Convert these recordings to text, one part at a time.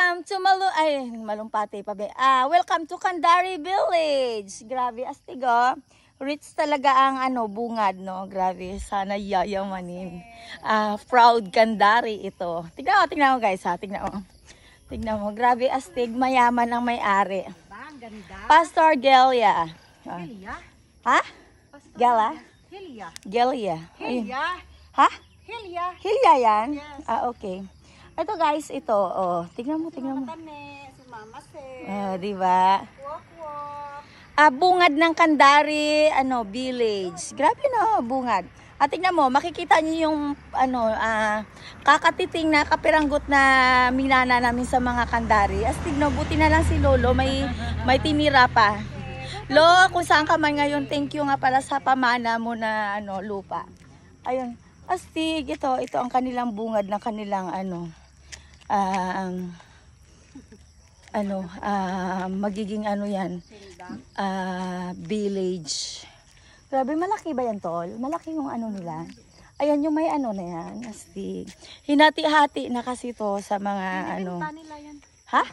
Welcome to Malumpati pa ba? Welcome to Candari Village. Grabe, astig oh. Rich talaga ang bungad, no? Grabe, sana yayamanin. Proud Candari ito. Tignan mo guys ha, tignan mo. Tignan mo, grabe astig, mayaman ang may-ari. Pastor Gelia. Helia? Ha? Gela? Helia. Gelia. Helia. Ha? Helia. Hilya yan? Yes. Okay. Ito guys, ito. Oh, tignan mo. Si Mama Se. Diba? Walk. Bungad ng Candari, village. Grabe no, bungad. Tignan mo, makikita niyo yung, kakatiting na kapiranggot na minana namin sa mga Candari. Astig no, buti na lang si Lolo, may tinira pa. Lo, kung saan ka man ngayon, thank you nga pala sa pamana mo na, lupa. Ayun, astig, ito ang kanilang bungad ng kanilang, magiging yan, village. Grabe, malaki ba yan, tol? Malaki yung nila. Ayan yung may na yan, astig. Hinati-hati na kasi to sa mga Ha?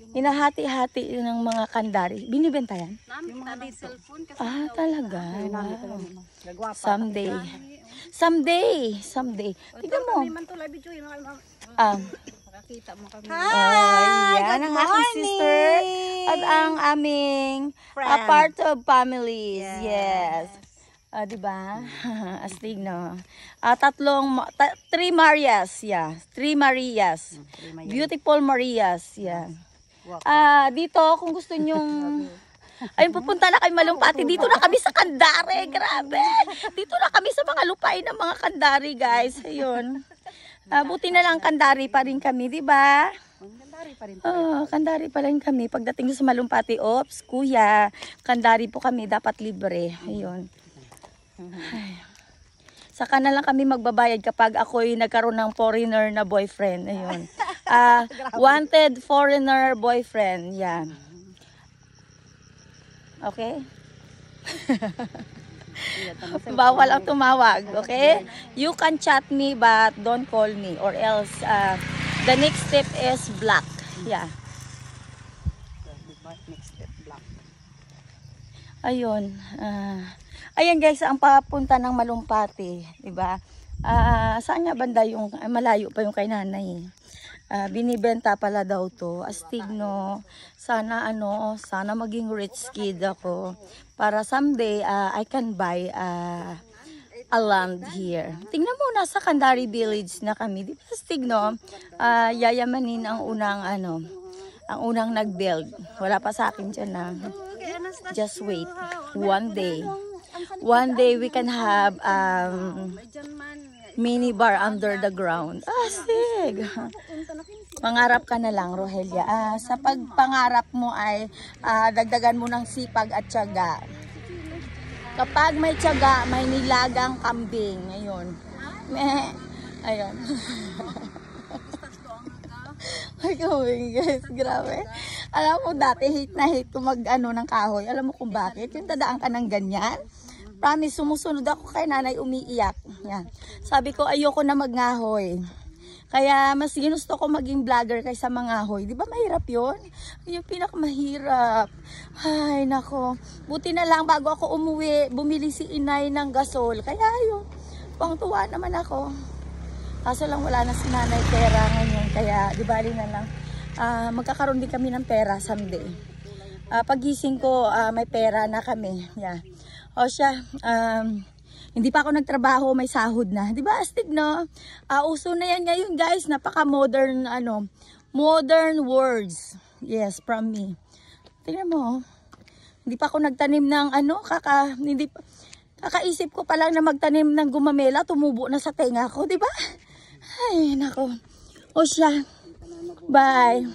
Hinahati-hati ng mga Candari. Binibenta yan? Yung mga cellphone kasi Talaga. Someday. Tignan mo. Nakakita mo kami. Yan ang aking sister at ang aming part of families. Yes. Diba? Astig, no? Three Marias. Yeah. Three Marias. Beautiful Marias. Yeah. Dito, kung gusto nyong ayun, pupunta na kay Malumpati. Dito na kami sa Candari. Grabe. Dito na kami sa mga lupain ng mga Candari, guys. Ayun. Buti na lang Candari pa rin kami, di ba? Candari pa rin. Candari pa rin kami. Pagdating sa Malumpati, ops, kuya, Candari po kami, dapat libre. Ayun. Saka na lang kami magbabayad kapag ako'y nagkaroon ng foreigner na boyfriend. Ayun. Wanted foreigner boyfriend. Yan. Okay? Bawal ang tumawag, okay? You can chat me but don't call me or else the next step is block. Yeah. Next step block. Ayun. Ayan guys, ang papunta ng Malumpati, 'di ba? Saan nga banda yung malayo pa yung kay nanay. Binibenta pala daw to. Astig no. Sana sana maging rich kid ako para someday I can buy a land here. Tingnan mo, nasa Candari Village na kami. Di ba astig no? Yayamanin ang unang nag-build. Wala pa sa akin dyan na. Just wait. One day we can have mini bar under the ground. Astig. Mangarap ka na lang, Rohelia. Sa pagpangarap mo ay dagdagan mo ng sipag at tiyaga. Kapag may tiyaga, may nilagang kambing. Ayun. Ayun. Ay, guys, grabe. Alam mo, dati hate ko ng kahoy. Alam mo kung bakit? Yung tadaan ka ng ganyan. Promise, sumusunod ako kay nanay, umiiyak. Yan. Sabi ko, ayoko na magngahoy. Kaya mas ginusto ko maging vlogger kaysa mangahoy. Di ba mahirap yun? Yung pinakamahirap. Ay, nako. Buti na lang bago ako umuwi, bumili si inay ng gasol. Kaya yun, pangtuwa naman ako. Kaso lang wala na si nanay pera ngayon. Kaya di bali na lang. Magkakaroon din kami ng pera someday. Pagising ko, may pera na kami. Yeah. O siya, hindi pa ako nagtrabaho, may sahod na. Di ba astig no? Uso na yan ngayon guys, napaka-modern, modern words. Yes, from me. Tingnan mo, hindi pa ako nagtanim ng kakaisip ko pa lang na magtanim ng gumamela, tumubo na sa tenga ko, di ba? Ay, nako. O siya, bye.